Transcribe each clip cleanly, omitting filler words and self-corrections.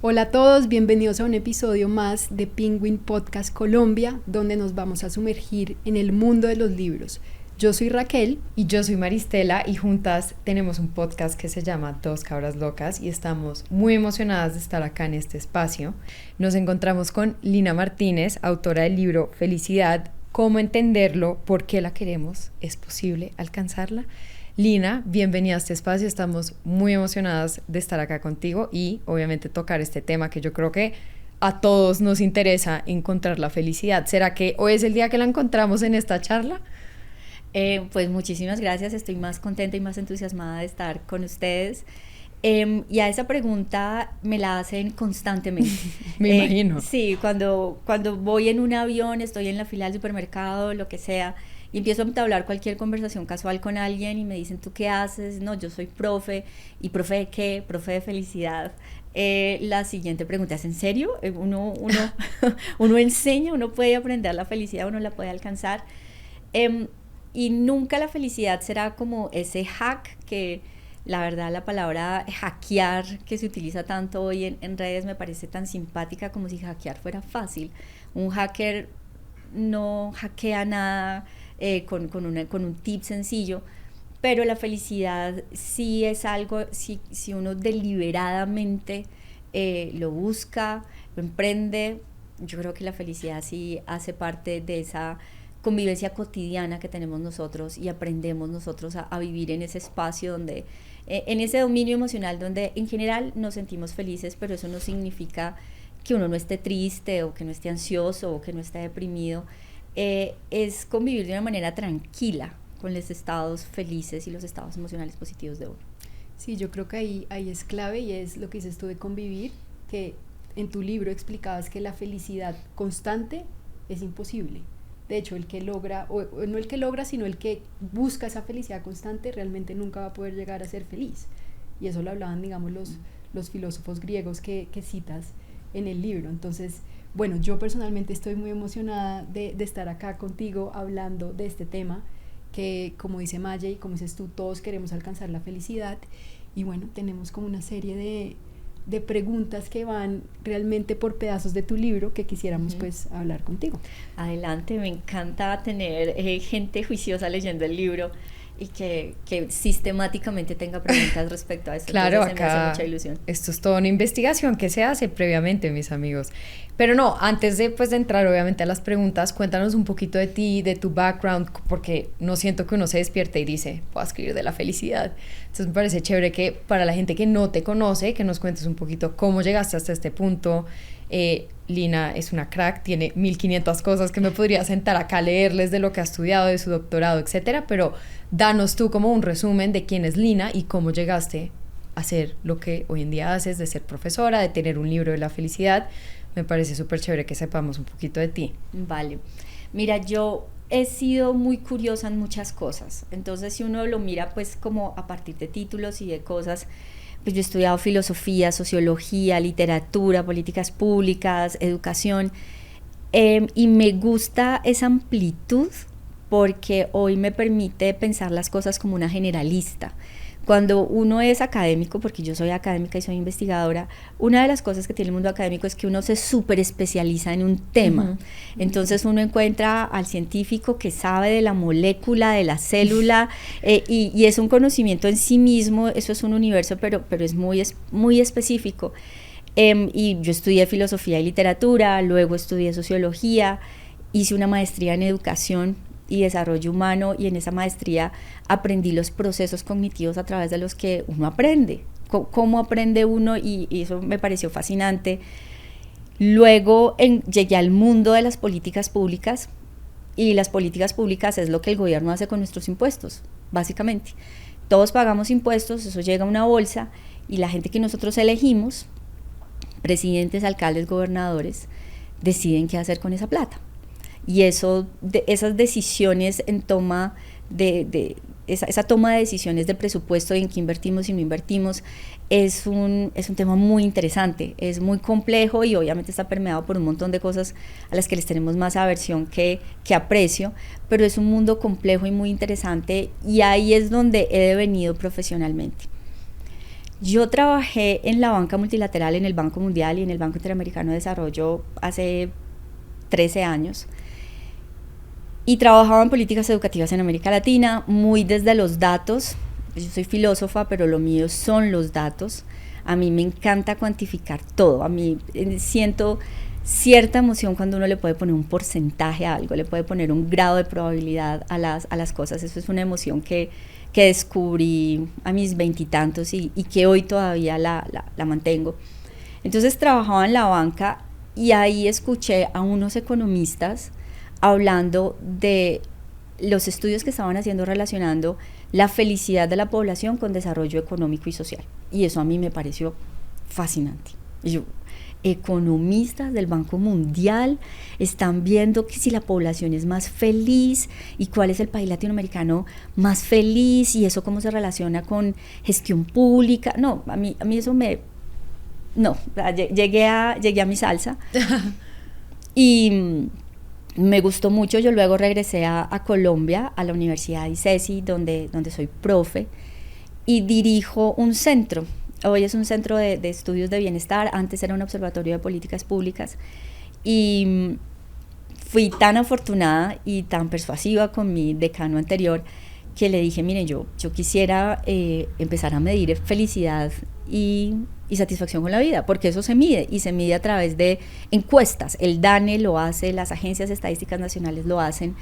Hola a todos, bienvenidos a un episodio más de Penguin Podcast Colombia, donde nos vamos a sumergir en el mundo de los libros. Yo soy Raquel. Y yo soy Maristela y juntas tenemos un podcast que se llama Dos Cabras Locas y estamos muy emocionadas de estar acá en este espacio. Nos encontramos con Lina Martínez, autora del libro Felicidad, ¿cómo entenderlo? ¿Por qué la queremos? ¿Es posible alcanzarla? Lina, bienvenida a este espacio, estamos muy emocionadas de estar acá contigo y obviamente tocar este tema que yo creo que a todos nos interesa, encontrar la felicidad. ¿Será que hoy es el día que la encontramos en esta charla? Pues muchísimas gracias, estoy más contenta y más entusiasmada de estar con ustedes. Y a esa pregunta me la hacen constantemente. Me imagino. Sí, cuando voy en un avión, estoy en la fila del supermercado, lo que sea, y empiezo a entablar cualquier conversación casual con alguien y me dicen, ¿tú qué haces? No, yo soy profe. ¿Y profe de qué? Profe de felicidad. La siguiente pregunta es, ¿en serio? Uno enseña, uno puede aprender la felicidad, uno la puede alcanzar. Y nunca la felicidad será como ese hack que, la verdad, la palabra hackear que se utiliza tanto hoy en redes me parece tan simpática, como si hackear fuera fácil. Un hacker no hackea nada con un tip sencillo, pero la felicidad sí es algo, si uno deliberadamente lo busca, lo emprende. Yo creo que la felicidad sí hace parte de esa convivencia cotidiana que tenemos nosotros y aprendemos nosotros a vivir en ese espacio donde, en ese dominio emocional donde en general nos sentimos felices, pero eso no significa que uno no esté triste o que no esté ansioso o que no esté deprimido. Es convivir de una manera tranquila con los estados felices y los estados emocionales positivos de uno. Sí, yo creo que ahí es clave y es lo que dices tú de convivir, que en tu libro explicabas que la felicidad constante es imposible. De hecho, el que logra, o no el que logra, sino el que busca esa felicidad constante, realmente nunca va a poder llegar a ser feliz. Y eso lo hablaban, digamos, los filósofos griegos que citas en el libro. Entonces, bueno, yo personalmente estoy muy emocionada de estar acá contigo hablando de este tema, que como dice Maya y como dices tú, todos queremos alcanzar la felicidad. Y bueno, tenemos como una serie de preguntas que van realmente por pedazos de tu libro que quisiéramos pues hablar contigo. Adelante, me encanta tener gente juiciosa leyendo el libro y que sistemáticamente tenga preguntas respecto a esto. Claro, entonces acá me hace mucha ilusión. Esto es toda una investigación que se hace previamente, mis amigos. Pero no, antes de entrar obviamente a las preguntas, cuéntanos un poquito de ti, de tu background, porque no siento que uno se despierte y dice, puedo escribir de la felicidad. Entonces me parece chévere que para la gente que no te conoce, que nos cuentes un poquito cómo llegaste hasta este punto. Lina es una crack, tiene 1500 cosas que me podría sentar acá a leerles de lo que ha estudiado, de su doctorado, etcétera, pero danos tú como un resumen de quién es Lina y cómo llegaste a hacer lo que hoy en día haces, de ser profesora, de tener un libro de la felicidad. Me parece súper chévere que sepamos un poquito de ti. Vale, mira, yo he sido muy curiosa en muchas cosas, entonces si uno lo mira pues como a partir de títulos y de cosas, pues yo he estudiado filosofía, sociología, literatura, políticas públicas, educación, y me gusta esa amplitud porque hoy me permite pensar las cosas como una generalista. Cuando uno es académico, porque yo soy académica y soy investigadora, una de las cosas que tiene el mundo académico es que uno se súper especializa en un tema. Entonces uno encuentra al científico que sabe de la molécula, de la célula, y es un conocimiento en sí mismo, eso es un universo, pero es muy específico. Y yo estudié filosofía y literatura, luego estudié sociología, hice una maestría en educación y desarrollo humano, y en esa maestría aprendí los procesos cognitivos a través de los que uno aprende, cómo aprende uno, y eso me pareció fascinante. Luego llegué al mundo de las políticas públicas, y las políticas públicas es lo que el gobierno hace con nuestros impuestos, básicamente. Todos pagamos impuestos, eso llega a una bolsa, y la gente que nosotros elegimos, presidentes, alcaldes, gobernadores, deciden qué hacer con esa plata. Y esas decisiones en toma esa toma de decisiones de presupuesto y en qué invertimos y no invertimos es un tema muy interesante, es muy complejo y obviamente está permeado por un montón de cosas a las que les tenemos más aversión que aprecio, pero es un mundo complejo y muy interesante, y ahí es donde he devenido profesionalmente. Yo trabajé en la banca multilateral, en el Banco Mundial y en el Banco Interamericano de Desarrollo hace 13 años. Y trabajaba en políticas educativas en América Latina, muy desde los datos. Yo soy filósofa, pero lo mío son los datos. A mí me encanta cuantificar todo. A mí siento cierta emoción cuando uno le puede poner un porcentaje a algo, le puede poner un grado de probabilidad a las cosas. Eso es una emoción que descubrí a mis veintitantos y que hoy todavía la mantengo. Entonces trabajaba en la banca y ahí escuché a unos economistas hablando de los estudios que estaban haciendo relacionando la felicidad de la población con desarrollo económico y social. Y eso a mí me pareció fascinante. Y yo, economistas del Banco Mundial están viendo que si la población es más feliz y cuál es el país latinoamericano más feliz y eso cómo se relaciona con gestión pública. No, a mí eso no, llegué a mi salsa y me gustó mucho. Yo luego regresé a Colombia, a la Universidad ICESI, donde soy profe y dirijo un centro. Hoy es un centro de estudios de bienestar, antes era un observatorio de políticas públicas y fui tan afortunada y tan persuasiva con mi decano anterior que le dije, miren, yo quisiera empezar a medir felicidad y satisfacción con la vida, porque eso se mide y se mide a través de encuestas. El DANE lo hace, las agencias estadísticas nacionales lo hacen.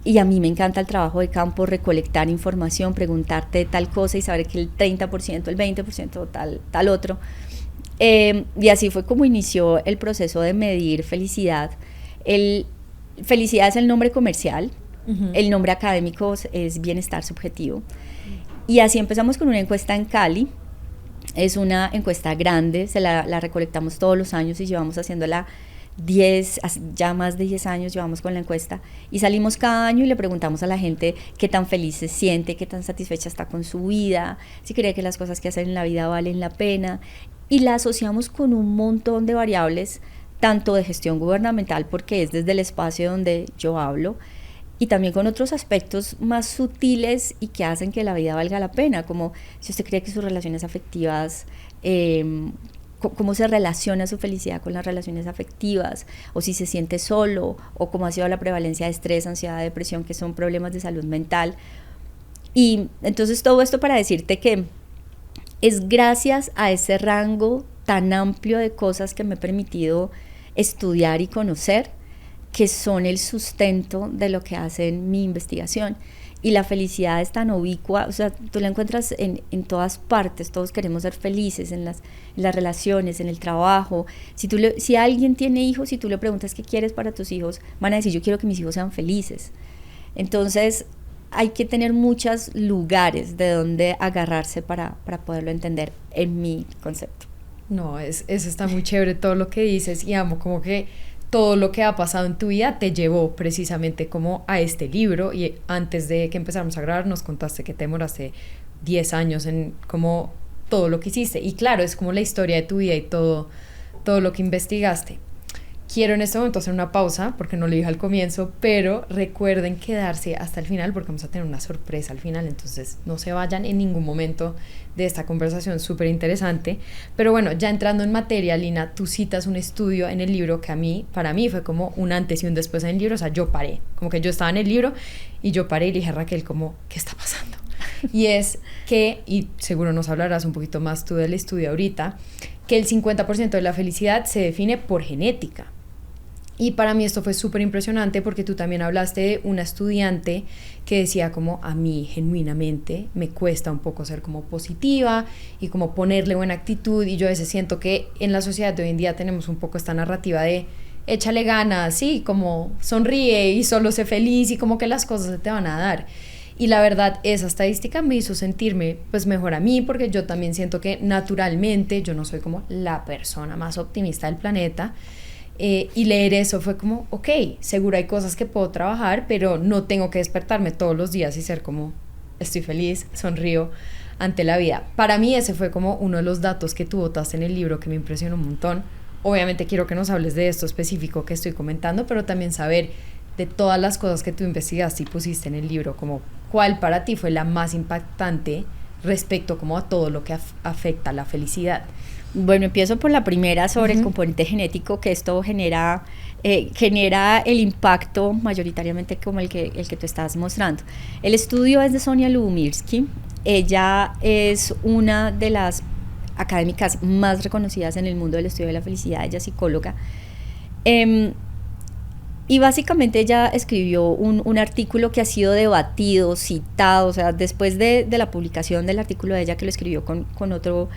Y a mí me encanta el trabajo de campo, recolectar información, preguntarte tal cosa y saber que el 30%, el 20%, tal otro. Y así fue como inició el proceso de medir felicidad. Felicidad es el nombre comercial, el nombre académico es bienestar subjetivo. Y así empezamos con una encuesta en Cali. Es una encuesta grande, la recolectamos todos los años y llevamos haciéndola ya más de 10 años llevamos con la encuesta y salimos cada año y le preguntamos a la gente qué tan feliz se siente, qué tan satisfecha está con su vida, si cree que las cosas que hacen en la vida valen la pena y la asociamos con un montón de variables, tanto de gestión gubernamental porque es desde el espacio donde yo hablo y también con otros aspectos más sutiles y que hacen que la vida valga la pena, como si usted cree que sus relaciones afectivas cómo se relaciona su felicidad con las relaciones afectivas, o si se siente solo, o cómo ha sido la prevalencia de estrés, ansiedad, depresión, que son problemas de salud mental. Y entonces todo esto para decirte que es gracias a ese rango tan amplio de cosas que me he permitido estudiar y conocer, que son el sustento de lo que hace mi investigación. Y la felicidad es tan ubicua, o sea, tú la encuentras en todas partes, todos queremos ser felices en las relaciones, en el trabajo. Si alguien tiene hijos y tú le preguntas qué quieres para tus hijos, van a decir, yo quiero que mis hijos sean felices. Entonces, hay que tener muchos lugares de donde agarrarse para poderlo entender, en mi concepto. No, eso está muy chévere todo lo que dices y amo como que todo lo que ha pasado en tu vida te llevó precisamente como a este libro y antes de que empezáramos a grabar nos contaste que te demoraste 10 años en como todo lo que hiciste y claro, es como la historia de tu vida y todo lo que investigaste. Quiero en este momento hacer una pausa porque no lo dije al comienzo, pero recuerden quedarse hasta el final porque vamos a tener una sorpresa al final, entonces no se vayan en ningún momento de esta conversación súper interesante. Pero bueno, ya entrando en materia, Lina, tú citas un estudio en el libro que para mí fue como un antes y un después en el libro, o sea, yo paré, como que yo estaba en el libro y yo paré y le dije a Raquel como, ¿qué está pasando? Y es que, y seguro nos hablarás un poquito más tú del estudio ahorita, que el 50% de la felicidad se define por genética. Y para mí esto fue súper impresionante porque tú también hablaste de una estudiante que decía como a mí genuinamente me cuesta un poco ser como positiva y como ponerle buena actitud y yo a veces siento que en la sociedad de hoy en día tenemos un poco esta narrativa de échale ganas, sí, como sonríe y solo sé feliz y como que las cosas se te van a dar. Y la verdad, esa estadística me hizo sentirme pues mejor a mí porque yo también siento que naturalmente yo no soy como la persona más optimista del planeta. Y leer eso fue como, ok, seguro hay cosas que puedo trabajar, pero no tengo que despertarme todos los días y ser como, estoy feliz, sonrío ante la vida. Para mí ese fue como uno de los datos que tú botaste en el libro que me impresionó un montón. Obviamente quiero que nos hables de esto específico que estoy comentando, pero también saber de todas las cosas que tú investigaste y pusiste en el libro, como cuál para ti fue la más impactante respecto como a todo lo que afecta la felicidad? Bueno, empiezo por la primera sobre el componente genético, que esto genera el impacto mayoritariamente como el que tú estás mostrando. El estudio es de Sonia Lubomirsky. Ella es una de las académicas más reconocidas en el mundo del estudio de la felicidad. Ella es psicóloga. Y básicamente ella escribió un artículo que ha sido debatido, citado, o sea, después de la publicación del artículo de ella, que lo escribió con otro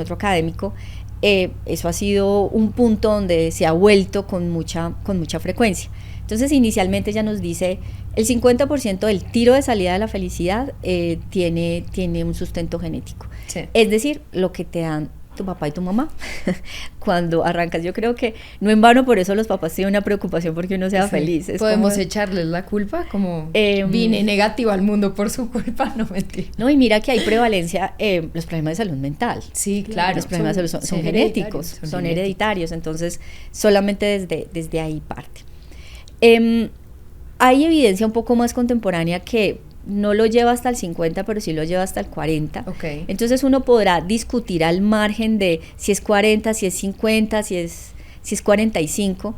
académico, eso ha sido un punto donde se ha vuelto con mucha frecuencia. Entonces, inicialmente ella nos dice, el 50% del tiro de salida de la felicidad tiene un sustento genético. Sí. Es decir, lo que te dan tu papá y tu mamá cuando arrancas. Yo creo que no en vano por eso los papás tienen una preocupación porque uno sea feliz. Podemos echarles la culpa como vine negativo al mundo por su culpa, no mentir. No, y mira que hay prevalencia, los problemas de salud mental. Sí, claro. Los problemas de salud son genéticos, son hereditarios, entonces solamente desde ahí parte. Hay evidencia un poco más contemporánea que no lo lleva hasta el 50, pero sí lo lleva hasta el 40. Okay. Entonces uno podrá discutir al margen de si es 40, si es 50, si es 45,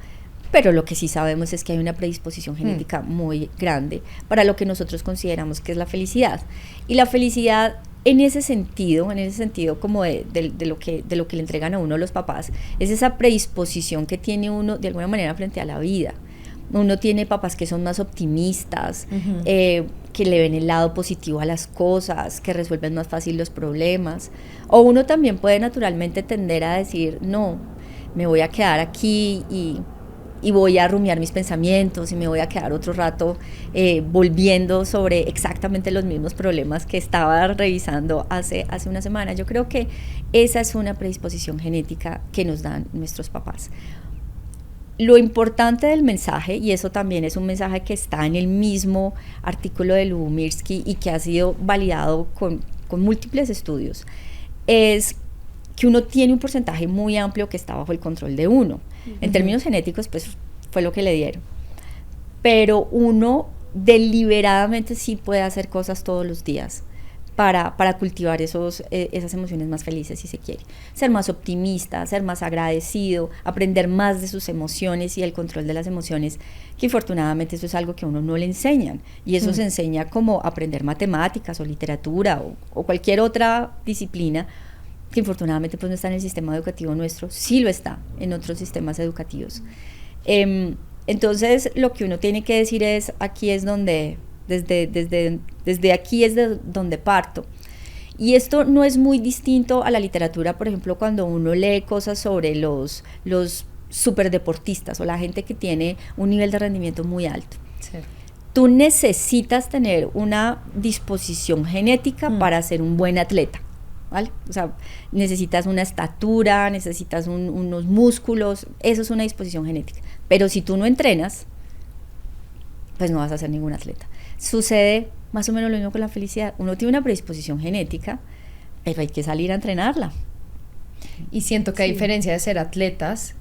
pero lo que sí sabemos es que hay una predisposición genética muy grande para lo que nosotros consideramos que es la felicidad. Y la felicidad en ese sentido como de lo que le entregan a uno los papás, es esa predisposición que tiene uno de alguna manera frente a la vida. Uno tiene papás que son más optimistas, que le ven el lado positivo a las cosas, que resuelven más fácil los problemas. O uno también puede naturalmente tender a decir, no, me voy a quedar aquí y voy a rumiar mis pensamientos y me voy a quedar otro rato volviendo sobre exactamente los mismos problemas que estaba revisando hace una semana. Yo creo que esa es una predisposición genética que nos dan nuestros papás. Lo importante del mensaje, y eso también es un mensaje que está en el mismo artículo de Lubomirsky y que ha sido validado con múltiples estudios, es que uno tiene un porcentaje muy amplio que está bajo el control de uno. En términos genéticos, pues fue lo que le dieron. Pero uno deliberadamente sí puede hacer cosas todos los días para cultivar esas emociones más felices, si se quiere. Ser más optimista, ser más agradecido, aprender más de sus emociones y el control de las emociones, que infortunadamente eso es algo que a uno no le enseñan. Y eso se enseña como aprender matemáticas o literatura o cualquier otra disciplina, que infortunadamente pues no está en el sistema educativo nuestro. Sí lo está en otros sistemas educativos. Entonces lo que uno tiene que decir es, aquí es donde... Desde aquí es de donde parto. Y esto no es muy distinto a la literatura, por ejemplo, cuando uno lee cosas sobre los superdeportistas o la gente que tiene un nivel de rendimiento muy alto. Sí. Tú necesitas tener una disposición genética para ser un buen atleta, ¿vale? O sea, necesitas una estatura, necesitas unos músculos, eso es una disposición genética. Pero si tú no entrenas, pues no vas a ser ningún atleta. Sucede más o menos lo mismo con la felicidad. Uno tiene una predisposición genética, pero hay que salir a entrenarla. Y siento que a diferencia de ser atletas,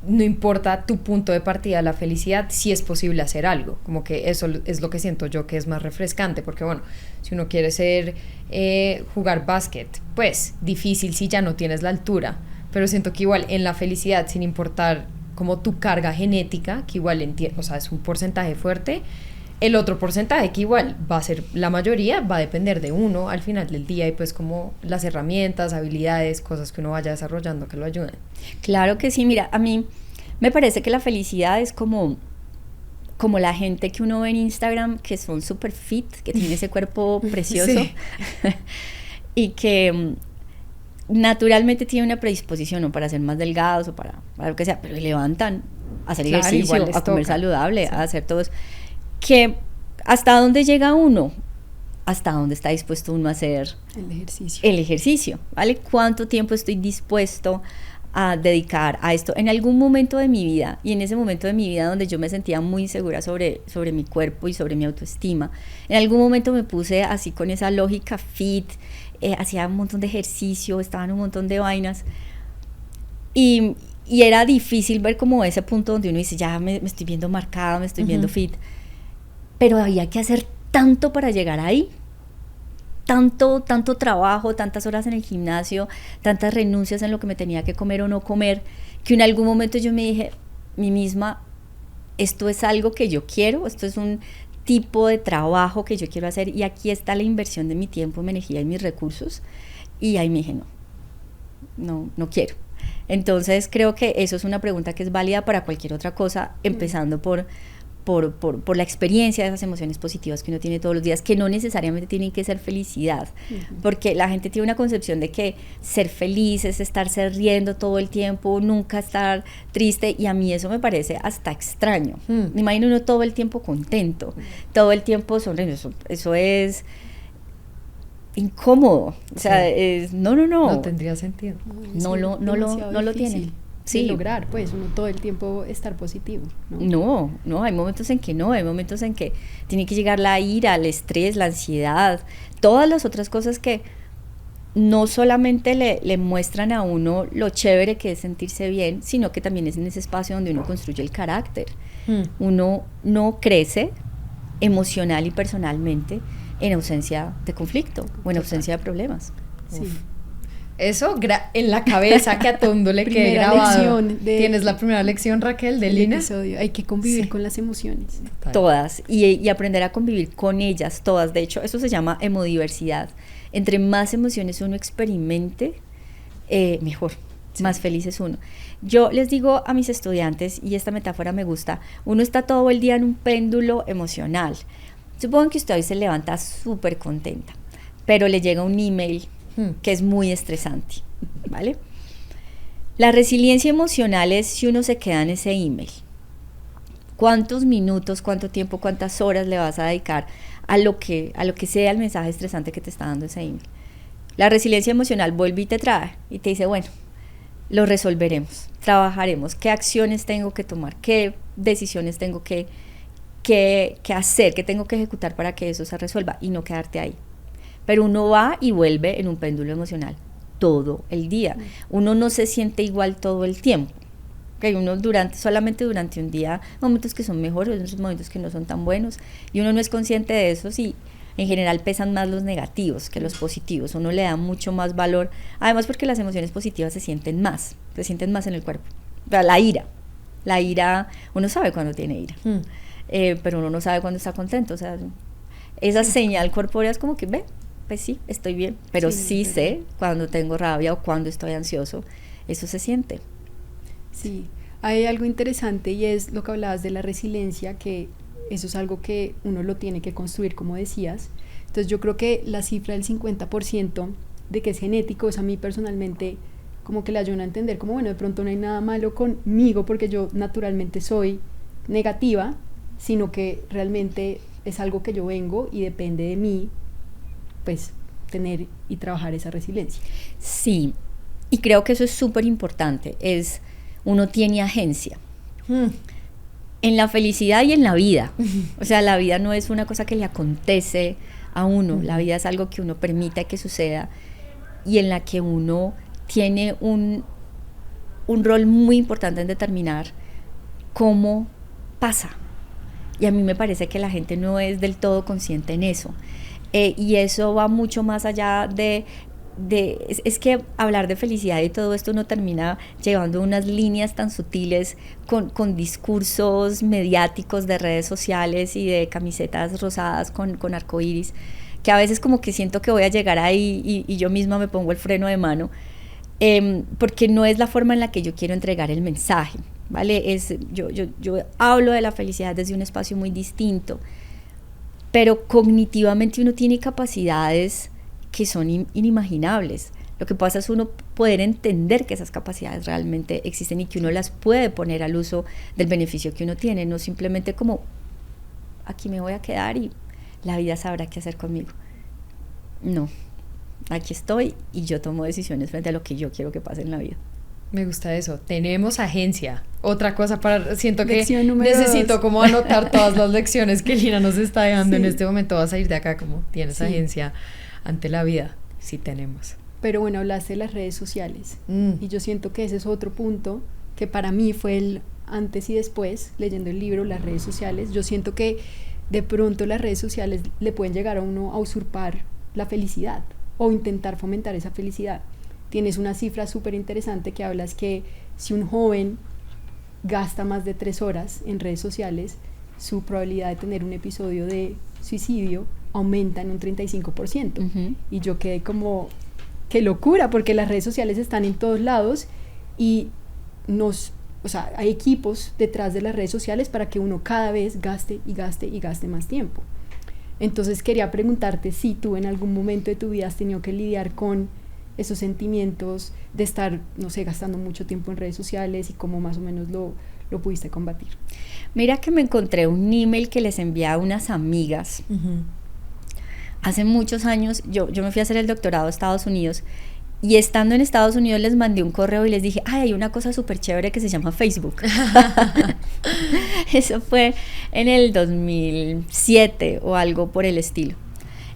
no importa tu punto de partida, la felicidad, sí es posible hacer algo. Como que eso es lo que siento yo que es más refrescante, porque bueno, si uno quiere jugar básquet, pues difícil si ya no tienes la altura, pero siento que igual en la felicidad, sin importar como tu carga genética, que igual o sea, es un porcentaje fuerte, el otro porcentaje que igual va a ser la mayoría, va a depender de uno al final del día y pues como las herramientas, habilidades, cosas que uno vaya desarrollando que lo ayuden. Claro que sí, mira, a mí me parece que la felicidad es como la gente que uno ve en Instagram que son super fit, que tiene ese cuerpo precioso sí. Y que naturalmente tiene una predisposición o para ser más delgados o para lo que sea, pero levantan a hacer ejercicio, a comer saludable, sí. A hacer todo eso. Que hasta dónde llega uno, hasta dónde está dispuesto uno a hacer el ejercicio, ¿vale? ¿Cuánto tiempo estoy dispuesto a dedicar a esto? En algún momento de mi vida, y en ese momento de mi vida donde yo me sentía muy insegura sobre mi cuerpo y sobre mi autoestima, en algún momento me puse así con esa lógica fit, hacía un montón de ejercicio, estaba en un montón de vainas, y era difícil ver como ese punto donde uno dice, ya me estoy viendo marcada, me estoy viendo fit, pero había que hacer tanto para llegar ahí tanto trabajo, tantas horas en el gimnasio, tantas renuncias en lo que me tenía que comer o no comer, que en algún momento yo me dije, mí misma, esto es algo que yo quiero, esto es un tipo de trabajo que yo quiero hacer y aquí está la inversión de mi tiempo, mi energía y mis recursos. Y ahí me dije, no quiero. Entonces creo que eso es una pregunta que es válida para cualquier otra cosa, empezando por la experiencia de esas emociones positivas que uno tiene todos los días, que no necesariamente tienen que ser felicidad, porque la gente tiene una concepción de que ser feliz es estarse riendo todo el tiempo, nunca estar triste, y a mí eso me parece hasta extraño. Me imagino uno todo el tiempo contento, todo el tiempo sonriendo, eso es incómodo, o sea, no tendría sentido. No lo tiene. Sí, lograr, pues, uno todo el tiempo estar positivo, ¿no? No, hay momentos en que no, hay momentos en que tiene que llegar la ira, el estrés, la ansiedad, todas las otras cosas que no solamente le muestran a uno lo chévere que es sentirse bien, sino que también es en ese espacio donde uno construye el carácter. Uno no crece emocional y personalmente en ausencia de conflicto o en ausencia de problemas. Sí. Eso en la cabeza, que a todo mundo le quede grabado. ¿Tienes la primera lección, Raquel, de Lina? Episodio. Hay que convivir con las emociones. Todas, y aprender a convivir con ellas, todas. De hecho, eso se llama hemodiversidad. Entre más emociones uno experimente, mejor, más feliz es uno. Yo les digo a mis estudiantes, y esta metáfora me gusta, uno está todo el día en un péndulo emocional. Supongo que usted hoy se levanta súper contenta, pero le llega un email que es muy estresante, ¿vale? La resiliencia emocional es si uno se queda en ese email. ¿Cuántos minutos, cuánto tiempo, cuántas horas le vas a dedicar a lo que sea el mensaje estresante que te está dando ese email? La resiliencia emocional vuelve y te trae y te dice, bueno, lo resolveremos, trabajaremos, qué acciones tengo que tomar, qué decisiones tengo que hacer, qué tengo que ejecutar para que eso se resuelva y no quedarte ahí. Pero uno va y vuelve en un péndulo emocional todo el día. Uno no se siente igual todo el tiempo. Okay, uno solamente durante un día, momentos que son mejores, otros momentos que no son tan buenos, y uno no es consciente de eso, y en general pesan más los negativos que los positivos. Uno le da mucho más valor, además porque las emociones positivas se sienten más en el cuerpo. O sea, la ira, uno sabe cuando tiene ira, pero uno no sabe cuando está contento. O sea, esa señal corpórea es como que, pues sí, estoy bien, pero sí sé cuando tengo rabia o cuando estoy ansioso, eso se siente. Sí, hay algo interesante y es lo que hablabas de la resiliencia, que eso es algo que uno lo tiene que construir, como decías. Entonces yo creo que la cifra del 50% de que es genético, es a mí personalmente como que le ayuda a entender como, bueno, de pronto no hay nada malo conmigo porque yo naturalmente soy negativa, sino que realmente es algo que yo vengo y depende de mí, pues tener y trabajar esa resiliencia. Sí, y creo que eso es súper importante, uno tiene agencia en la felicidad y en la vida. O sea, la vida no es una cosa que le acontece a uno, la vida es algo que uno permite que suceda y en la que uno tiene un rol muy importante en determinar cómo pasa. Y a mí me parece que la gente no es del todo consciente en eso. Y eso va mucho más allá es que hablar de felicidad y todo esto no termina llevando unas líneas tan sutiles con discursos mediáticos de redes sociales y de camisetas rosadas con arcoíris, que a veces como que siento que voy a llegar ahí y yo misma me pongo el freno de mano, porque no es la forma en la que yo quiero entregar el mensaje, ¿vale? Yo hablo de la felicidad desde un espacio muy distinto, pero cognitivamente uno tiene capacidades que son inimaginables. Lo que pasa es uno poder entender que esas capacidades realmente existen y que uno las puede poner al uso del beneficio que uno tiene, no simplemente como aquí me voy a quedar y la vida sabrá qué hacer conmigo. No, aquí estoy y yo tomo decisiones frente a lo que yo quiero que pase en la vida. Me gusta eso, tenemos agencia. Otra cosa siento que Lección necesito 2. como anotar todas las lecciones que Lina nos está dando en este momento. Vas a ir de acá como tienes agencia ante la vida. Sí tenemos. Pero bueno, hablaste de las redes sociales y yo siento que ese es otro punto que para mí fue el antes y después, leyendo el libro, las redes sociales. Yo siento que de pronto las redes sociales le pueden llegar a uno a usurpar la felicidad o intentar fomentar esa felicidad. Tienes una cifra súper interesante que hablas que si un joven gasta más de 3 horas en redes sociales, su probabilidad de tener un episodio de suicidio aumenta en un 35%. Uh-huh. Y yo quedé como, qué locura, porque las redes sociales están en todos lados y hay equipos detrás de las redes sociales para que uno cada vez gaste y gaste y gaste más tiempo. Entonces quería preguntarte si tú en algún momento de tu vida has tenido que lidiar con esos sentimientos de estar, no sé, gastando mucho tiempo en redes sociales y cómo más o menos lo pudiste combatir. Mira que me encontré un email que les envié a unas amigas. Uh-huh. Hace muchos años, yo me fui a hacer el doctorado a Estados Unidos y estando en Estados Unidos les mandé un correo y les dije, hay una cosa súper chévere que se llama Facebook. Eso fue en el 2007 o algo por el estilo.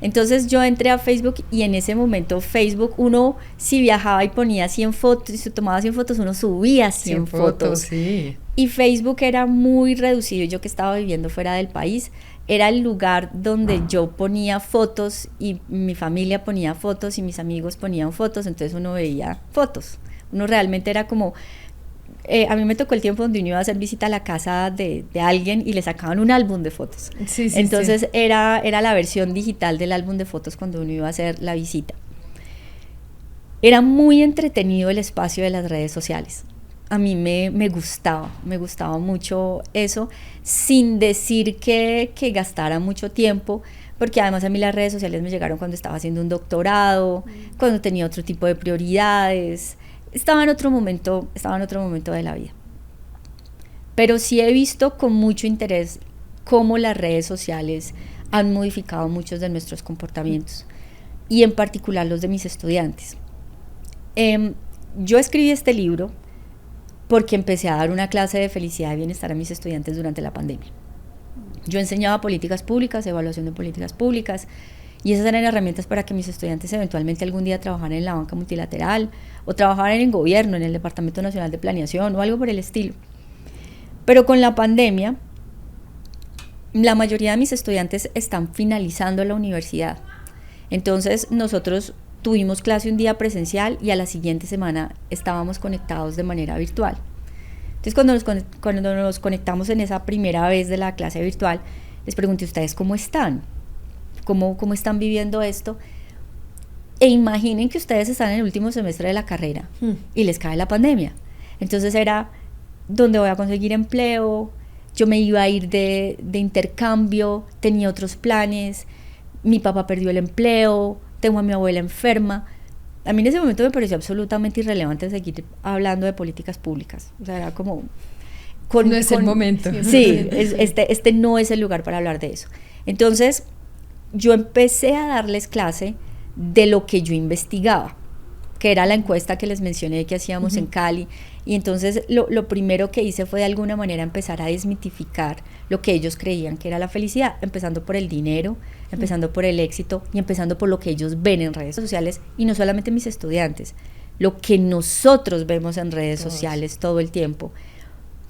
Entonces yo entré a Facebook y en ese momento Facebook, uno si viajaba y ponía 100 fotos y se tomaba 100 fotos, uno subía 100 fotos. Sí. Y Facebook era muy reducido. Yo que estaba viviendo fuera del país, era el lugar donde yo ponía fotos y mi familia ponía fotos y mis amigos ponían fotos, entonces uno veía fotos. Uno realmente era como... a mí me tocó el tiempo donde uno iba a hacer visita a la casa de alguien y le sacaban un álbum de fotos. Sí, entonces sí. Era la versión digital del álbum de fotos cuando uno iba a hacer la visita. Era muy entretenido el espacio de las redes sociales. A mí me gustaba mucho eso, sin decir que gastara mucho tiempo, porque además a mí las redes sociales me llegaron cuando estaba haciendo un doctorado, cuando tenía otro tipo de prioridades. Estaba en otro momento de la vida. Pero sí he visto con mucho interés cómo las redes sociales han modificado muchos de nuestros comportamientos, y en particular los de mis estudiantes. Yo escribí este libro porque empecé a dar una clase de felicidad y bienestar a mis estudiantes durante la pandemia. Yo enseñaba políticas públicas, evaluación de políticas públicas, y esas eran herramientas para que mis estudiantes eventualmente algún día trabajaran en la banca multilateral o trabajaran en gobierno, en el Departamento Nacional de Planeación o algo por el estilo. Pero con la pandemia, la mayoría de mis estudiantes están finalizando la universidad. Entonces nosotros tuvimos clase un día presencial y a la siguiente semana estábamos conectados de manera virtual. Entonces cuando nos conectamos en esa primera vez de la clase virtual, les pregunté a ustedes cómo están. ¿Cómo están viviendo esto? E imaginen que ustedes están en el último semestre de la carrera y les cae la pandemia. Entonces era, ¿dónde voy a conseguir empleo? Yo me iba a ir de intercambio, tenía otros planes, mi papá perdió el empleo, tengo a mi abuela enferma. A mí en ese momento me pareció absolutamente irrelevante seguir hablando de políticas públicas. O sea, era como... no es el momento. Sí, este no es el lugar para hablar de eso. Entonces, yo empecé a darles clase de lo que yo investigaba, que era la encuesta que les mencioné que hacíamos en Cali, y entonces lo primero que hice fue de alguna manera empezar a desmitificar lo que ellos creían que era la felicidad, empezando por el dinero, empezando por el éxito y empezando por lo que ellos ven en redes sociales, y no solamente mis estudiantes, lo que nosotros vemos en redes sociales todo el tiempo.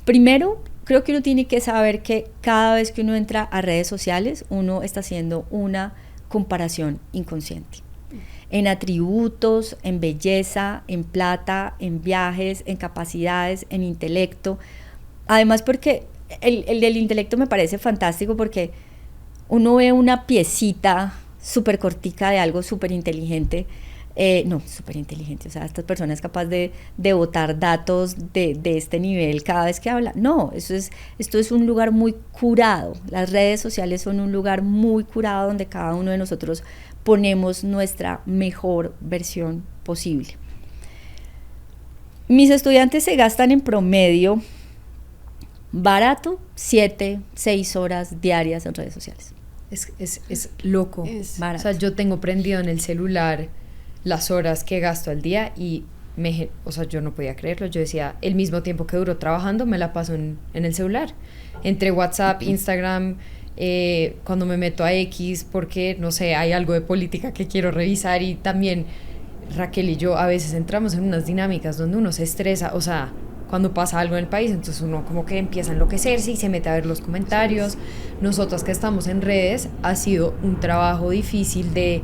Primero, creo que uno tiene que saber que cada vez que uno entra a redes sociales, uno está haciendo una comparación inconsciente. En atributos, en belleza, en plata, en viajes, en capacidades, en intelecto. Además porque el del intelecto me parece fantástico porque uno ve una piecita súper cortica de algo súper inteligente. Súper inteligente, o sea, esta persona es capaz de botar datos de este nivel cada vez que habla. No, esto es un lugar muy curado. Las redes sociales son un lugar muy curado donde cada uno de nosotros ponemos nuestra mejor versión posible. Mis estudiantes se gastan en promedio barato 7-6 horas diarias en redes sociales. Es loco. Es barato. O sea, yo tengo prendido en el celular las horas que gasto al día y yo no podía creerlo. Yo decía, el mismo tiempo que duro trabajando me la paso en el celular, entre WhatsApp, Instagram, cuando me meto a X porque no sé, hay algo de política que quiero revisar. Y también Raquel y yo a veces entramos en unas dinámicas donde uno se estresa, o sea, cuando pasa algo en el país, entonces uno como que empieza a enloquecerse y se mete a ver los comentarios. Nosotras que estamos en redes, ha sido un trabajo difícil de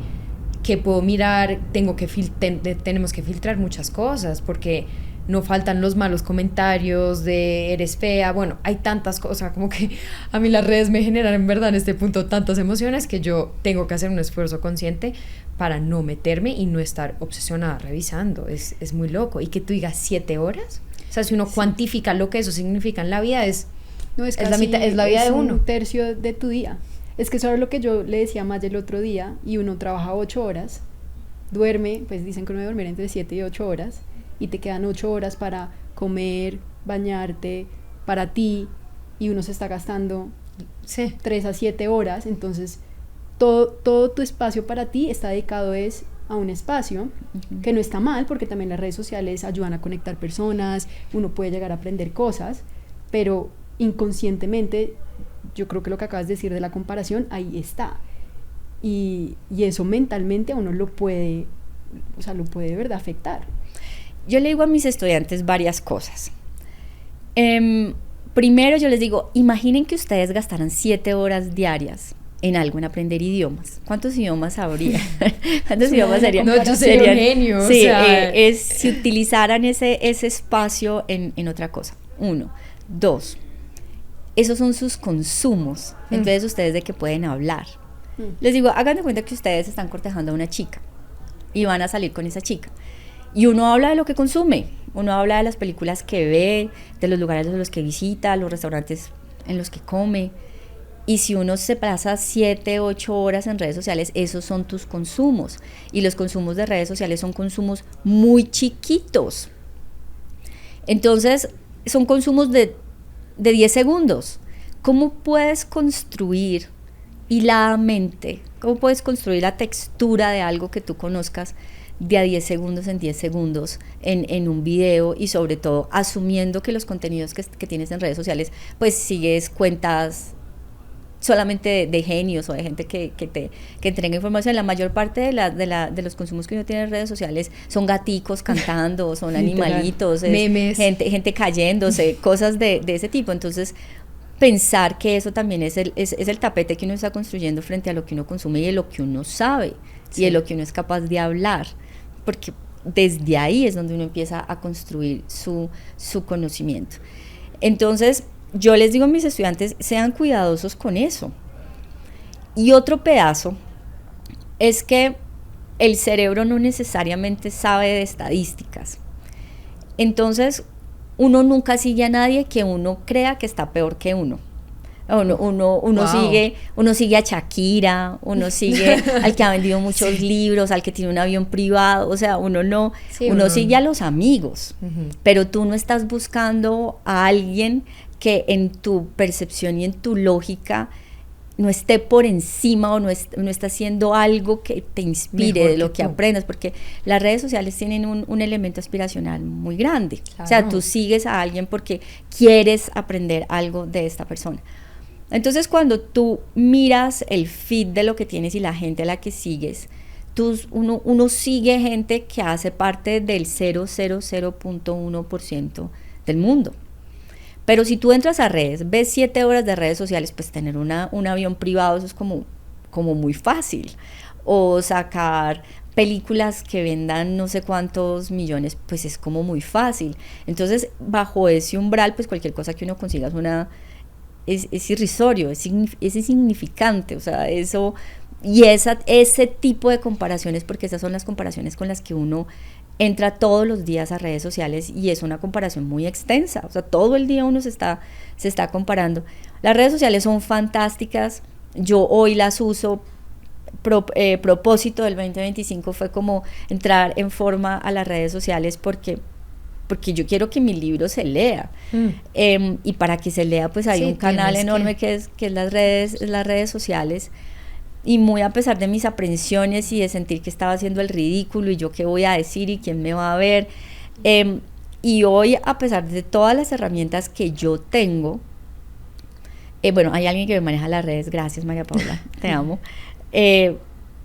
¿qué puedo mirar? Tenemos que filtrar muchas cosas, porque no faltan los malos comentarios de eres fea, bueno, hay tantas cosas, como que a mí las redes me generan en verdad en este punto tantas emociones que yo tengo que hacer un esfuerzo consciente para no meterme y no estar obsesionada revisando, es muy loco. Y que tú digas 7 horas, o sea, si uno cuantifica lo que eso significa en la vida, no, es la mitad, es la vida de uno. Un tercio de tu día. Es que eso era lo que yo le decía a Maya el otro día, y uno trabaja 8 horas, duerme, pues dicen que uno debe dormir entre 7 y 8 horas, y te quedan 8 horas para comer, bañarte, para ti, y uno se está gastando 3 a 7 horas, entonces todo tu espacio para ti está dedicado a un espacio, que no está mal, porque también las redes sociales ayudan a conectar personas, uno puede llegar a aprender cosas, pero inconscientemente, yo creo que lo que acabas de decir de la comparación, ahí está, y eso mentalmente a uno lo puede de verdad afectar. Yo le digo a mis estudiantes varias cosas. Primero yo les digo, imaginen que ustedes gastaran 7 horas diarias en algo, en aprender idiomas. ¿Cuántos idiomas habría? ¿Cuántos idiomas serían? No, yo sería un genio. Sí, o sea, si utilizaran ese espacio en otra cosa. 1, 2, esos son sus consumos. Entonces, ¿ustedes de qué pueden hablar? Les digo, hagan de cuenta que ustedes están cortejando a una chica y van a salir con esa chica. Y uno habla de lo que consume, uno habla de las películas que ve, de los lugares a los que visita, los restaurantes en los que come. Y si uno se pasa 7, 8 horas en redes sociales, esos son tus consumos. Y los consumos de redes sociales son consumos muy chiquitos. Entonces, son consumos de 10 segundos. ¿Cómo puedes construir hiladamente? ¿Cómo puedes construir la textura de algo que tú conozcas de a 10 segundos en 10 segundos en un video? Y sobre todo asumiendo que los contenidos que tienes en redes sociales, pues sigues cuentas solamente de genios o de gente que entrega información. La mayor parte de los consumos que uno tiene en redes sociales son gaticos cantando, son animalitos, memes, gente cayéndose, cosas de ese tipo. Entonces, pensar que eso también es el tapete que uno está construyendo frente a lo que uno consume y de lo que uno sabe, sí, y de lo que uno es capaz de hablar, porque desde ahí es donde uno empieza a construir su conocimiento. Entonces, yo les digo a mis estudiantes, sean cuidadosos con eso. Y otro pedazo es que el cerebro no necesariamente sabe de estadísticas. Entonces, uno nunca sigue a nadie que uno crea que está peor que uno. Uno wow. sigue a Shakira, uno sigue al que ha vendido muchos sí. libros, al que tiene un avión privado, o sea, uno sigue a los amigos, pero tú no estás buscando a alguien que en tu percepción y en tu lógica no esté por encima o no está haciendo algo que te inspire mejor de lo que aprendas, porque las redes sociales tienen un elemento aspiracional muy grande. Claro. O sea, tú sigues a alguien porque quieres aprender algo de esta persona. Entonces, cuando tú miras el feed de lo que tienes y la gente a la que sigues, uno sigue gente que hace parte del 0,00.1% del mundo. Pero si tú entras a redes, ves 7 horas de redes sociales, pues tener un avión privado, eso es como muy fácil. O sacar películas que vendan no sé cuántos millones, pues es como muy fácil. Entonces, bajo ese umbral, pues cualquier cosa que uno consiga es irrisorio, es insignificante, o sea, eso, y ese tipo de comparaciones, porque esas son las comparaciones con las que uno entra todos los días a redes sociales, y es una comparación muy extensa, o sea, todo el día uno se está comparando. Las redes sociales son fantásticas, yo hoy las uso, propósito del 2025 fue como entrar en forma a las redes sociales porque yo quiero que mi libro se lea, y para que se lea pues hay un canal enorme que es las redes sociales, y muy a pesar de mis aprensiones y de sentir que estaba haciendo el ridículo y yo qué voy a decir y quién me va a ver, y hoy a pesar de todas las herramientas que yo tengo, bueno, hay alguien que me maneja las redes, gracias María Paula, te amo,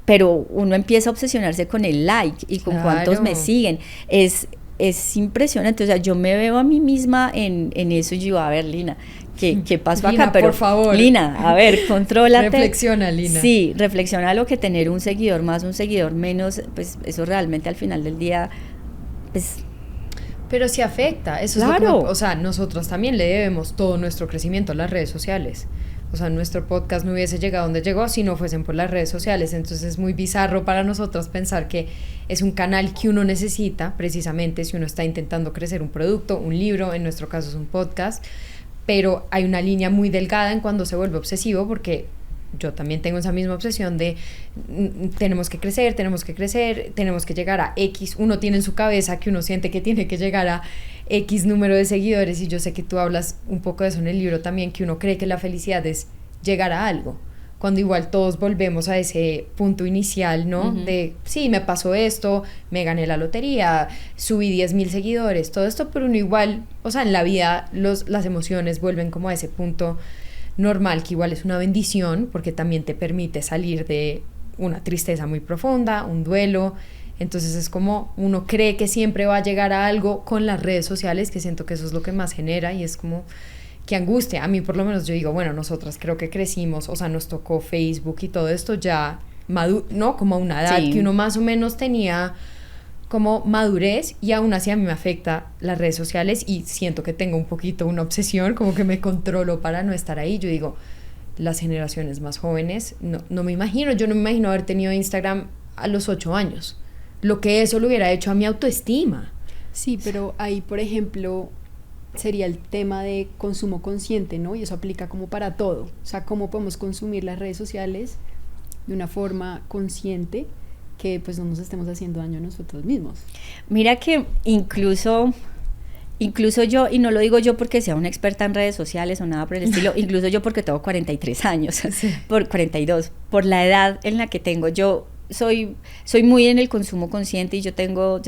pero uno empieza a obsesionarse con el like y con cuántos me siguen, es impresionante, o sea, yo me veo a mí misma en eso y yo, a ver, Lina, ¿qué pasó Lina, acá? Pero, por favor. Lina, a ver, contrólate. Reflexiona, Lina. Sí, reflexiona lo que tener un seguidor más, un seguidor menos, pues eso realmente al final del día, pues... Pero sí afecta, eso Claro. es lo que, o sea, nosotros también le debemos todo nuestro crecimiento a las redes sociales. O sea, nuestro podcast no hubiese llegado donde llegó si no fuesen por las redes sociales. Entonces es muy bizarro para nosotros pensar que es un canal que uno necesita, precisamente si uno está intentando crecer un producto, un libro, en nuestro caso es un podcast, pero hay una línea muy delgada en cuando se vuelve obsesivo, porque yo también tengo esa misma obsesión de tenemos que crecer, tenemos que llegar a X. Uno tiene en su cabeza que uno siente que tiene que llegar a X número de seguidores, y yo sé que tú hablas un poco de eso en el libro también, que uno cree que la felicidad es llegar a algo, cuando igual todos volvemos a ese punto inicial, ¿no? Uh-huh. De, sí, me pasó esto, me gané la lotería, subí 10,000 seguidores, todo esto, pero uno igual, o sea, en la vida las emociones vuelven como a ese punto normal, que igual es una bendición, porque también te permite salir de una tristeza muy profunda, un duelo. Entonces es como uno cree que siempre va a llegar a algo con las redes sociales, que siento que eso es lo que más genera, y es como que angustia. A mí por lo menos yo digo, bueno, nosotras creo que crecimos, o sea, nos tocó Facebook y todo esto ya ¿no? Como a una edad sí, que uno más o menos tenía como madurez, y aún así a mí me afecta las redes sociales y siento que tengo un poquito una obsesión, como que me controlo para no estar ahí. Yo digo, las generaciones más jóvenes, no me imagino, yo no me imagino haber tenido Instagram a los 8 años, lo que eso lo hubiera hecho a mi autoestima. Sí, pero ahí, por ejemplo, sería el tema de consumo consciente, ¿no? Y eso aplica como para todo. O sea, cómo podemos consumir las redes sociales de una forma consciente, que pues no nos estemos haciendo daño a nosotros mismos. Mira que incluso yo, y no lo digo yo porque sea una experta en redes sociales o nada por el estilo, incluso yo porque tengo 43 años, sí, por 42, por la edad en la que tengo, yo soy muy en el consumo consciente, y yo tengo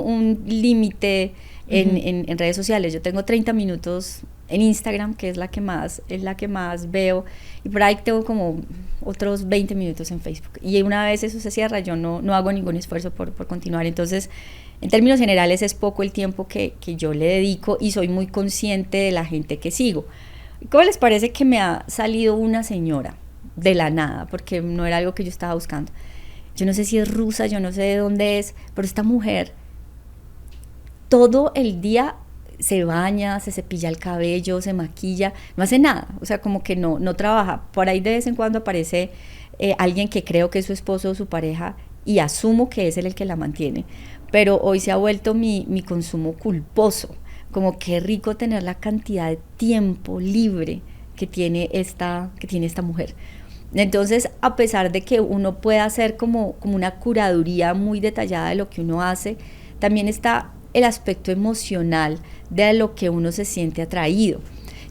un límite en redes sociales. Yo tengo 30 minutos en Instagram, que es la que más veo, y por ahí tengo como otros 20 minutos en Facebook, y una vez eso se cierra, yo no hago ningún esfuerzo por continuar. Entonces, en términos generales, es poco el tiempo que yo le dedico, y soy muy consciente de la gente que sigo. ¿Cómo les parece que me ha salido una señora de la nada? Porque no era algo que yo estaba buscando. Yo no sé si es rusa, yo no sé de dónde es, pero esta mujer todo el día se baña, se cepilla el cabello, se maquilla, no hace nada, o sea, como que no trabaja. Por ahí de vez en cuando aparece alguien que creo que es su esposo o su pareja, y asumo que es él el que la mantiene, pero hoy se ha vuelto mi consumo culposo, como qué rico tener la cantidad de tiempo libre que tiene esta mujer. Entonces, a pesar de que uno pueda hacer como una curaduría muy detallada de lo que uno hace, también está el aspecto emocional de lo que uno se siente atraído.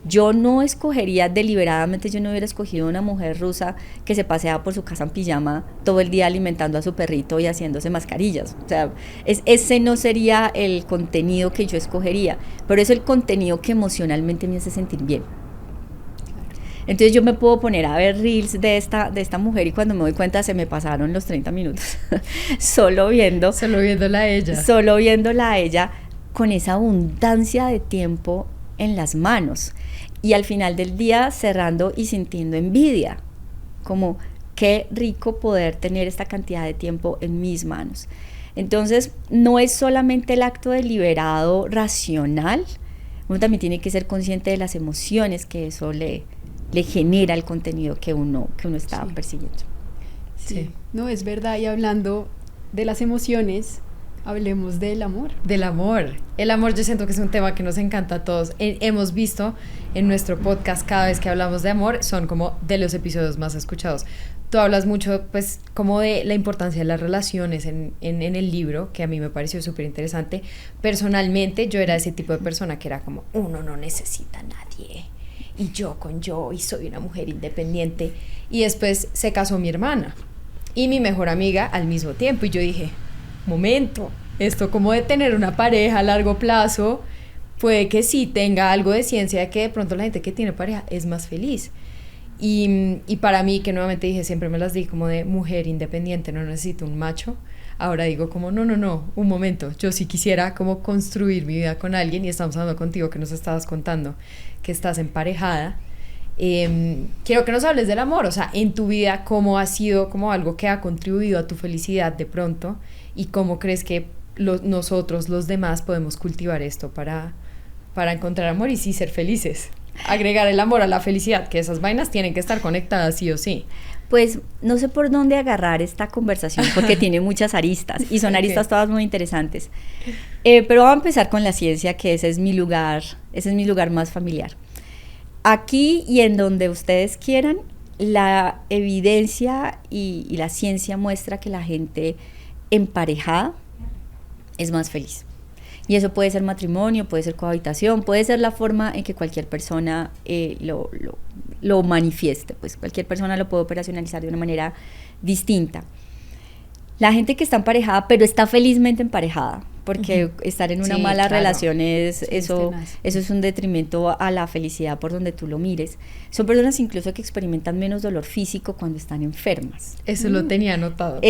Yo no escogería deliberadamente, yo no hubiera escogido una mujer rusa que se paseaba por su casa en pijama todo el día alimentando a su perrito y haciéndose mascarillas. O sea, ese no sería el contenido que yo escogería, pero es el contenido que emocionalmente me hace sentir bien. Entonces yo me puedo poner a ver reels de esta mujer, y cuando me doy cuenta se me pasaron los 30 minutos solo viéndola a ella con esa abundancia de tiempo en las manos, y al final del día cerrando y sintiendo envidia, como qué rico poder tener esta cantidad de tiempo en mis manos. Entonces no es solamente el acto deliberado racional, uno también tiene que ser consciente de las emociones que eso le genera el contenido que uno está persiguiendo. Sí, no, es verdad. Y hablando de las emociones, hablemos del amor. Del amor. El amor, yo siento que es un tema que nos encanta a todos. Hemos visto en nuestro podcast, cada vez que hablamos de amor, son como de los episodios más escuchados. Tú hablas mucho, pues, como de la importancia de las relaciones en el libro, que a mí me pareció súper interesante. Personalmente, yo era ese tipo de persona que era como, uno no necesita a nadie, y yo y soy una mujer independiente. Y después se casó mi hermana y mi mejor amiga al mismo tiempo, y yo dije, momento, esto como de tener una pareja a largo plazo puede que sí tenga algo de ciencia de que de pronto la gente que tiene pareja es más feliz. Y para mí, que nuevamente dije, siempre me las di como de mujer independiente, no necesito un macho. Ahora digo como, no, un momento, yo sí quisiera como construir mi vida con alguien, y estamos hablando contigo que nos estabas contando que estás emparejada. Quiero que nos hables del amor, o sea, en tu vida, cómo ha sido como algo que ha contribuido a tu felicidad de pronto, y cómo crees que nosotros, los demás, podemos cultivar esto para encontrar amor y sí ser felices. Agregar el amor a la felicidad, que esas vainas tienen que estar conectadas sí o sí. Pues no sé por dónde agarrar esta conversación porque tiene muchas aristas y son aristas todas muy interesantes. Pero vamos a empezar con la ciencia, que ese es mi lugar más familiar. Aquí y en donde ustedes quieran, la evidencia y la ciencia muestra que la gente emparejada es más feliz. Y eso puede ser matrimonio, puede ser cohabitación, puede ser la forma en que cualquier persona lo manifieste, pues cualquier persona lo puede operacionalizar de una manera distinta. La gente que está emparejada, pero está felizmente emparejada, porque estar en una mala relación eso es un detrimento a la felicidad por donde tú lo mires. Son personas incluso que experimentan menos dolor físico cuando están enfermas. Eso lo tenía anotado.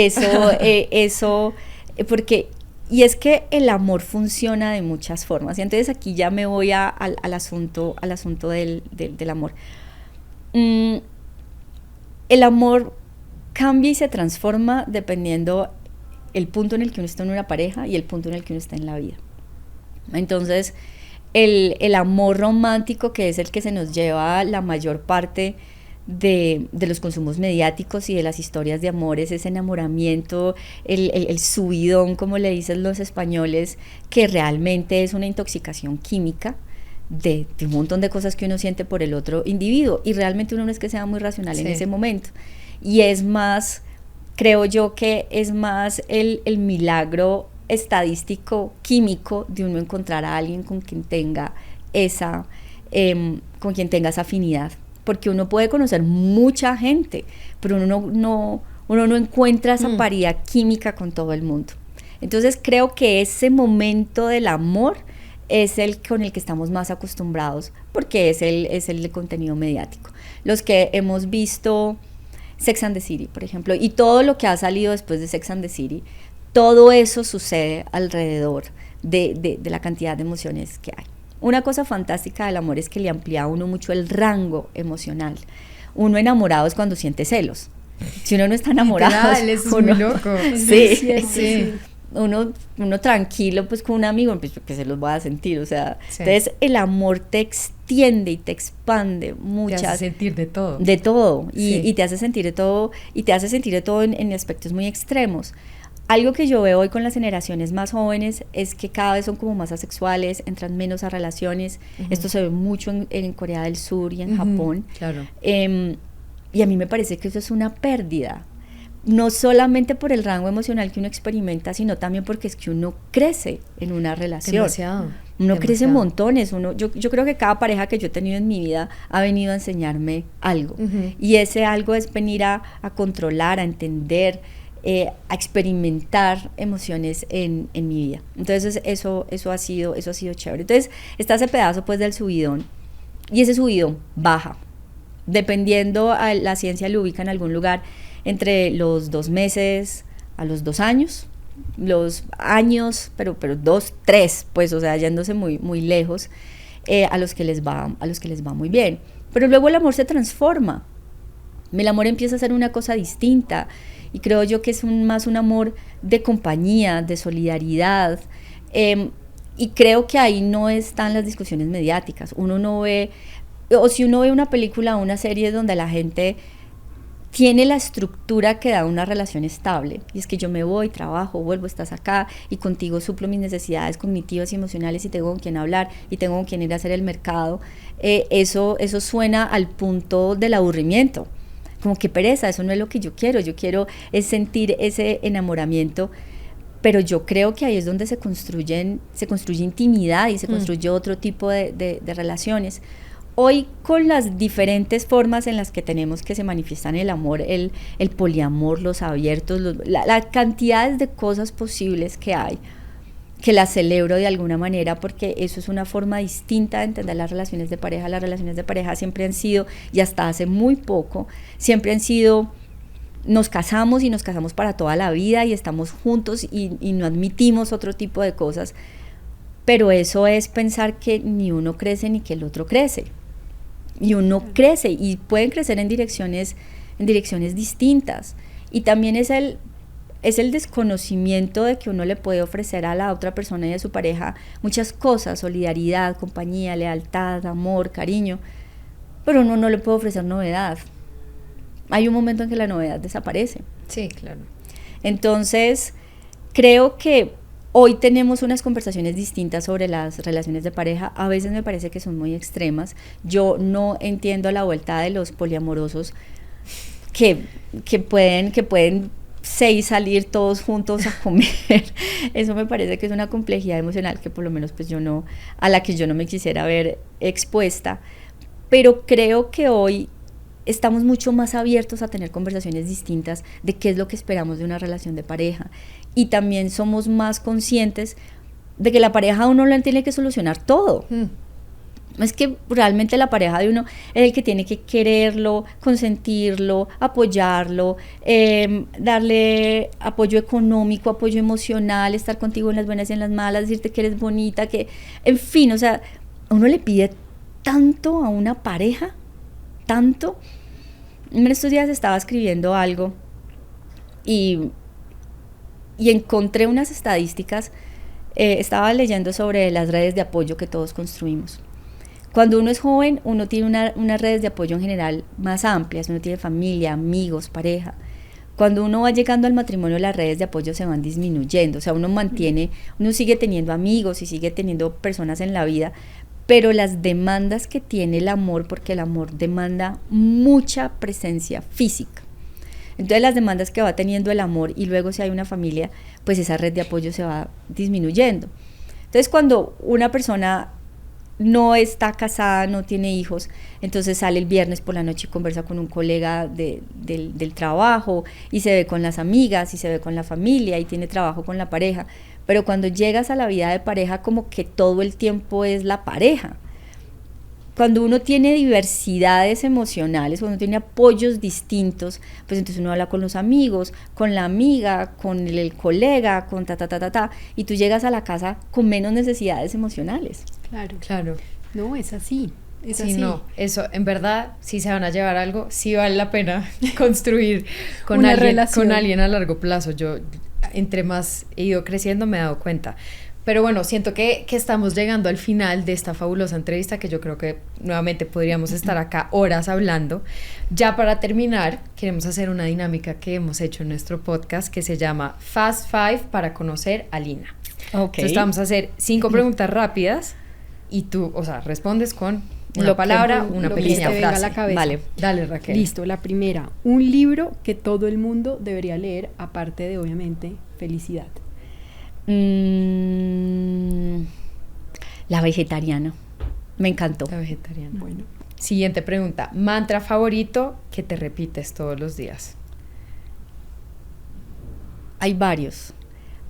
Porque... Y es que el amor funciona de muchas formas. Y entonces aquí ya me voy al asunto del amor. El amor cambia y se transforma dependiendo el punto en el que uno está en una pareja y el punto en el que uno está en la vida. Entonces, el amor romántico, que es el que se nos lleva la mayor parte de los consumos mediáticos y de las historias de amores, ese enamoramiento, el subidón, como le dicen los españoles, que realmente es una intoxicación química de un montón de cosas que uno siente por el otro individuo, y realmente uno no es que sea muy racional en ese momento, y es más, creo yo que es más el milagro estadístico químico de uno encontrar a alguien con quien tenga esa afinidad. Porque uno puede conocer mucha gente, pero uno no encuentra esa paridad química con todo el mundo. Entonces creo que ese momento del amor es el con el que estamos más acostumbrados, porque es el de contenido mediático. Los que hemos visto Sex and the City, por ejemplo, y todo lo que ha salido después de Sex and the City, todo eso sucede alrededor de la cantidad de emociones que hay. Una cosa fantástica del amor es que le amplía a uno mucho el rango emocional. Uno enamorado es cuando siente celos. Si uno no está enamorado, es muy loco. Sí. Uno tranquilo, pues con un amigo, pues que se los va a sentir, o sea, entonces el amor te extiende y te expande muchas. Te hace sentir de todo. De todo, y te hace sentir de todo, y te hace sentir de todo en aspectos muy extremos. Algo que yo veo hoy con las generaciones más jóvenes es que cada vez son como más asexuales, entran menos a relaciones. Esto se ve mucho en Corea del Sur y en Japón. Claro. Y a mí me parece que eso es una pérdida. No solamente por el rango emocional que uno experimenta, sino también porque es que uno crece en una relación. Uno crece montones. Yo creo que cada pareja que yo he tenido en mi vida ha venido a enseñarme algo. Y ese algo es venir a controlar, a entender, a experimentar emociones en mi vida. Entonces eso ha sido chévere. Entonces está ese pedazo pues del subidón, y ese subidón baja dependiendo, la ciencia lo ubica en algún lugar entre los 2 meses a los 2 años, los años, pero 2, 3, pues, o sea, yéndose muy, muy lejos, a los que les va muy bien. Pero luego el amor se transforma. El amor empieza a ser una cosa distinta, y creo yo que es más un amor de compañía, de solidaridad, y creo que ahí no están las discusiones mediáticas. Uno no ve, o si uno ve una película o una serie donde la gente tiene la estructura que da una relación estable, y es que yo me voy, trabajo, vuelvo, estás acá, y contigo suplo mis necesidades cognitivas y emocionales, y tengo con quien hablar, y tengo con quien ir a hacer el mercado, eso suena al punto del aburrimiento. Como que pereza, eso no es lo que yo quiero es sentir ese enamoramiento, pero yo creo que ahí es donde se construye intimidad y se construye otro tipo de relaciones. Hoy, con las diferentes formas en las que tenemos que se manifiestan el amor, el poliamor, los abiertos, la cantidad de cosas posibles que hay, que la celebro de alguna manera, porque eso es una forma distinta de entender las relaciones de pareja. Las relaciones de pareja siempre han sido, y hasta hace muy poco, siempre han sido, nos casamos y nos casamos para toda la vida y estamos juntos y no admitimos otro tipo de cosas, pero eso es pensar que ni uno crece ni que el otro crece, y uno crece y pueden crecer en direcciones distintas, y también es el desconocimiento de que uno le puede ofrecer a la otra persona y a su pareja muchas cosas, solidaridad, compañía, lealtad, amor, cariño, pero uno no le puede ofrecer novedad. Hay un momento en que la novedad desaparece. Sí, claro. Entonces, creo que hoy tenemos unas conversaciones distintas sobre las relaciones de pareja. A veces me parece que son muy extremas. Yo no entiendo la vuelta de los poliamorosos que pueden 6 salir todos juntos a comer. Eso me parece que es una complejidad emocional que por lo menos pues a la que yo no me quisiera ver expuesta, pero creo que hoy estamos mucho más abiertos a tener conversaciones distintas de qué es lo que esperamos de una relación de pareja, y también somos más conscientes de que la pareja uno la tiene que solucionar todo. Es que realmente la pareja de uno es el que tiene que quererlo, consentirlo, apoyarlo, darle apoyo económico, apoyo emocional, estar contigo en las buenas y en las malas, decirte que eres bonita, que, en fin, o sea, uno le pide tanto a una pareja, tanto. En estos días estaba escribiendo algo y encontré unas estadísticas, estaba leyendo sobre las redes de apoyo que todos construimos. Cuando uno es joven, uno tiene unas redes de apoyo en general más amplias, uno tiene familia, amigos, pareja. Cuando uno va llegando al matrimonio, las redes de apoyo se van disminuyendo, o sea, uno sigue teniendo amigos y sigue teniendo personas en la vida, pero las demandas que tiene el amor, porque el amor demanda mucha presencia física. Entonces las demandas que va teniendo el amor, y luego si hay una familia, pues esa red de apoyo se va disminuyendo. Entonces cuando una persona no está casada, no tiene hijos, entonces sale el viernes por la noche y conversa con un colega del trabajo, y se ve con las amigas, y se ve con la familia, y tiene trabajo con la pareja. Pero cuando llegas a la vida de pareja, como que todo el tiempo es la pareja. Cuando uno tiene diversidades emocionales, cuando uno tiene apoyos distintos, pues entonces uno habla con los amigos, con la amiga, con el colega, con y tú llegas a la casa con menos necesidades emocionales. Claro. No, es así. Es sí, así. No, eso, en verdad, si se van a llevar algo, sí vale la pena construir con alguien a largo plazo. Yo, entre más he ido creciendo, me he dado cuenta. Pero bueno, siento que estamos llegando al final de esta fabulosa entrevista, que yo creo que nuevamente podríamos estar acá horas hablando. Ya para terminar, queremos hacer una dinámica que hemos hecho en nuestro podcast que se llama Fast Five para conocer a Lina. Okay. Entonces vamos a hacer 5 preguntas rápidas y tú, o sea, respondes con una palabra, una pequeña frase. A la cabeza. Vale, dale, Raquel. Listo, la primera. Un libro que todo el mundo debería leer, aparte de, obviamente, Felicidad. La vegetariana. Me encantó. La vegetariana. Bueno. Siguiente pregunta. Mantra favorito que te repites todos los días. Hay varios,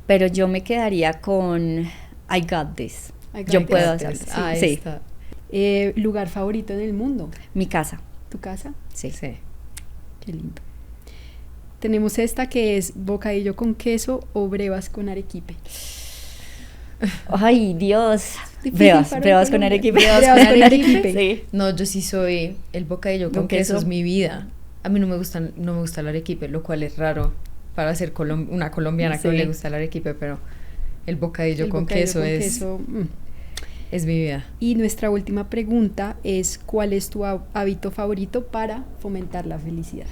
pero yo me quedaría con I got this. Yo puedo hacerlo. Sí. Lugar favorito en el mundo. Mi casa. ¿Tu casa? Sí. Qué lindo. Tenemos esta que es bocadillo con queso o brevas con arequipe. Ay, Dios. Brevas con arequipe. Brevas con arequipe. Sí. No, yo sí soy el bocadillo con queso, es mi vida. A mí no me gusta el arequipe, lo cual es raro para ser una colombiana que no le gusta el arequipe, pero el bocadillo con queso es mi vida. Y nuestra última pregunta es: ¿cuál es tu hábito favorito para fomentar la felicidad?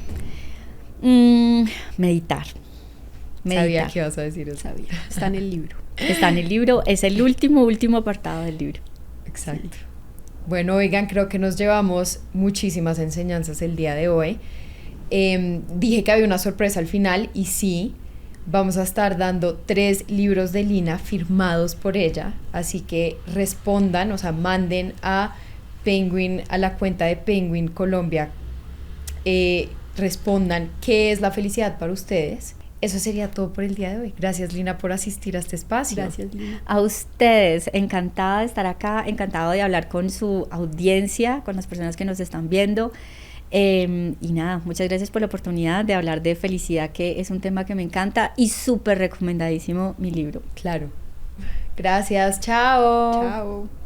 Meditar. Sabía que ibas a decir eso. Sabía. Está en el libro. Está en el libro, es el último apartado del libro. Exacto. Sí. Bueno, oigan, creo que nos llevamos muchísimas enseñanzas el día de hoy. Dije que había una sorpresa al final, y sí, vamos a estar dando 3 libros de Lina firmados por ella, así que respondan, o sea, manden a Penguin, a la cuenta de Penguin Colombia, respondan qué es la felicidad para ustedes. eso sería todo por el día de hoy. Gracias, Lina, por asistir a este espacio. Gracias, Lina. A ustedes, encantada de estar acá, encantado de hablar con su audiencia, con las personas que nos están viendo. Y nada, muchas gracias por la oportunidad de hablar de felicidad, que es un tema que me encanta y súper recomendadísimo mi libro. Claro. Gracias, chao. Chao.